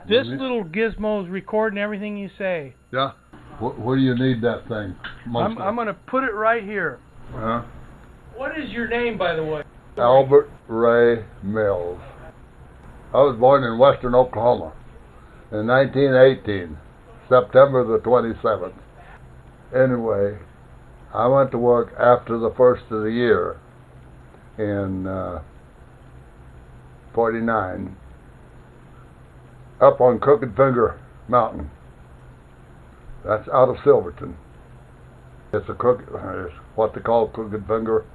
This little gizmo is recording everything you say. Yeah. Where do you need that thing? I'm going to put it right here. Uh-huh. What is your name, by the way? Albert Ray Mills. I was born in western Oklahoma in 1918, September the 27th. Anyway, I went to work after the first of the year in 49 up on Crooked Finger Mountain. That's out of Silverton. It's what they call Crooked Finger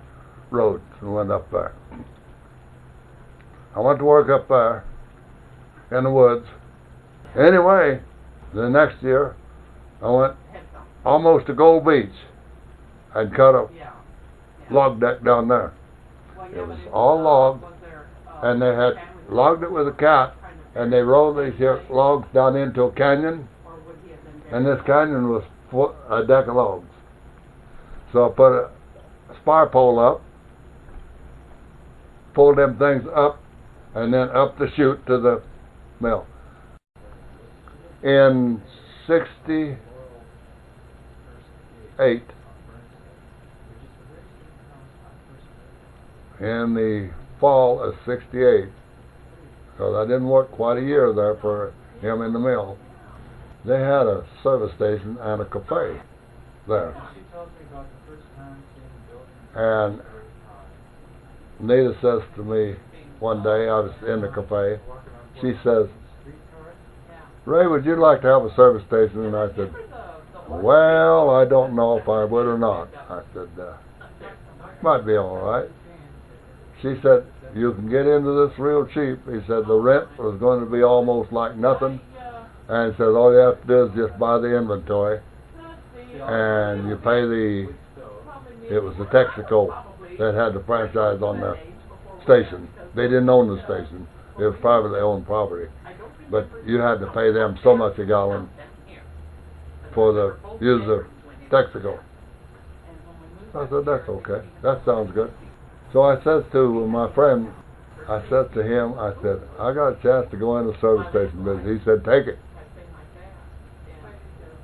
Road. We went up there. I went to work up there in the woods. Anyway, the next year I went almost to Gold Beach. I'd cut a log deck down there. It was all logs, and they had logged it with a cat, and they rolled these here logs down into a canyon, and this canyon was a deck of logs. So I put a spar pole up, pulled them things up, and then up the chute to the mill. In 68, in the fall of 68, because I didn't work quite a year there for him in the mill, they had a service station and a cafe there. And Nita says to me one day, I was in the cafe, she says, "Ray, would you like to have a service station?" And I said, "Well, I don't know if I would or not." I said, "Might be all right." She said, "You can get into this real cheap." He said, "The rent was going to be almost like nothing." And he said, "All you have to do is just buy the inventory. And you pay it was the Texaco that had the franchise on the station. They didn't own the station. It was privately owned property. But you had to pay them so much a gallon for the use of Texaco." I said, "That's okay. That sounds good." So I said to my friend, I said to him, I said, "I got a chance to go in the service station business." He said, "Take it."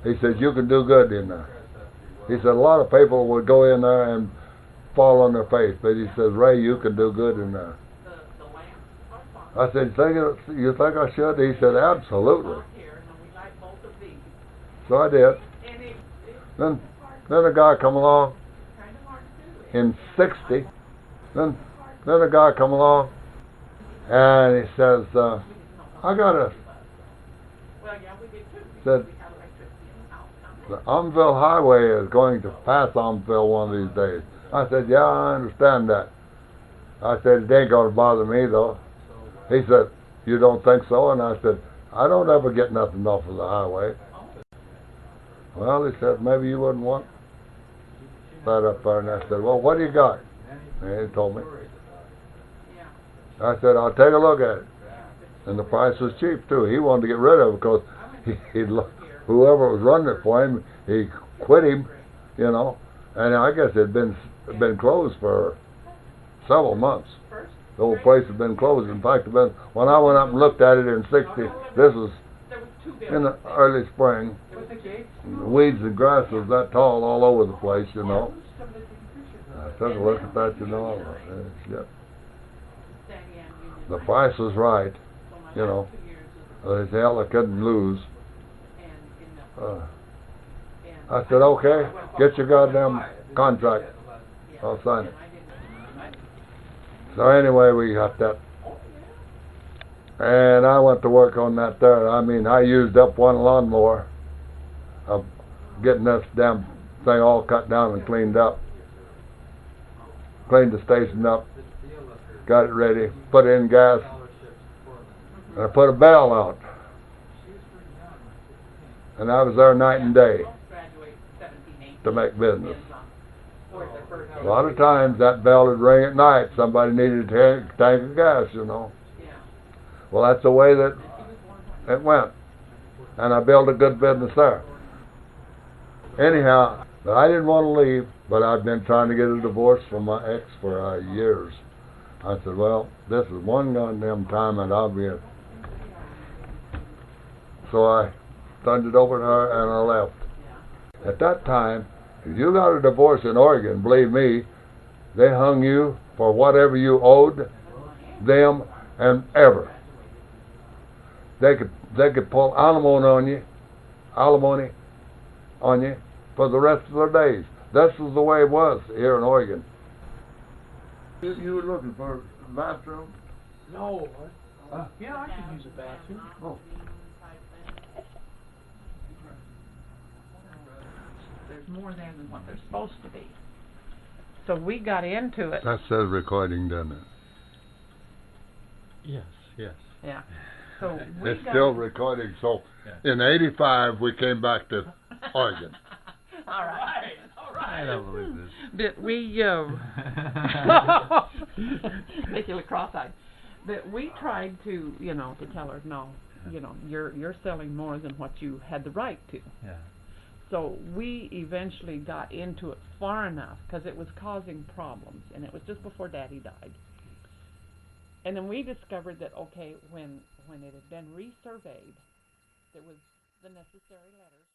He said, "You can do good in there." He said, "A lot of people would go in there and fall on their face, but," he says, "Ray, you can do good in there." I said, "You think I should?" He said, "Absolutely." So I did. Then a guy come along in 60. Then a guy come along and he says, said, "The Umville Highway is going to pass Umville one of these days." I said, "Yeah, I understand that." I said, "It ain't going to bother me, though." He said, "You don't think so?" And I said, "I don't ever get nothing off of the highway." Well, he said, "Maybe you wouldn't want that up there." And I said, "Well, what do you got?" And he told me. I said, "I'll take a look at it." And the price was cheap, too. He wanted to get rid of it because whoever was running it for him, he quit him, you know. And I guess it had been closed for several months. The whole place had been closed. In fact, when I went up and looked at it in 60, this was in the early spring. The weeds and grass was that tall all over the place, you know. I took a look at that, you know. Yep. The price was right, you know. They said, "Hell, I couldn't lose." I said, "Okay, get your goddamn contract. I'll sign it." So anyway, we got that. And I went to work on that there. I mean, I used up one lawnmower of getting this damn thing all cut down and cleaned up. Cleaned the station up, got it ready, put in gas, and I put a bell out. And I was there night and day to make business. A lot of times that bell would ring at night. Somebody needed a tank of gas, you know. Well, that's the way that it went. And I built a good business there. Anyhow, I didn't want to leave, but I'd been trying to get a divorce from my ex for years. I said, "Well, this is one goddamn time that I'll be So I turned it over to her and I left. At that time, if you got a divorce in Oregon, believe me, they hung you for whatever you owed them and ever. They could pull alimony on you for the rest of their days. This is the way it was here in Oregon. You were looking for a bathroom? No. Yeah, I could use a bathroom. Oh. There's more there than what there's supposed to be. So we got into it. That says recording, doesn't it? Yes, yes. Yeah. So we It's got still recording. So in '85 we came back to Oregon. All right. I don't believe this. But we make you look cross-eyed. But we tried to, to tell her, no, you're selling more than what you had the right to. Yeah. So we eventually got into it far enough because it was causing problems, and it was just before Daddy died. And then we discovered that, okay, when it had been resurveyed, there was the necessary letters.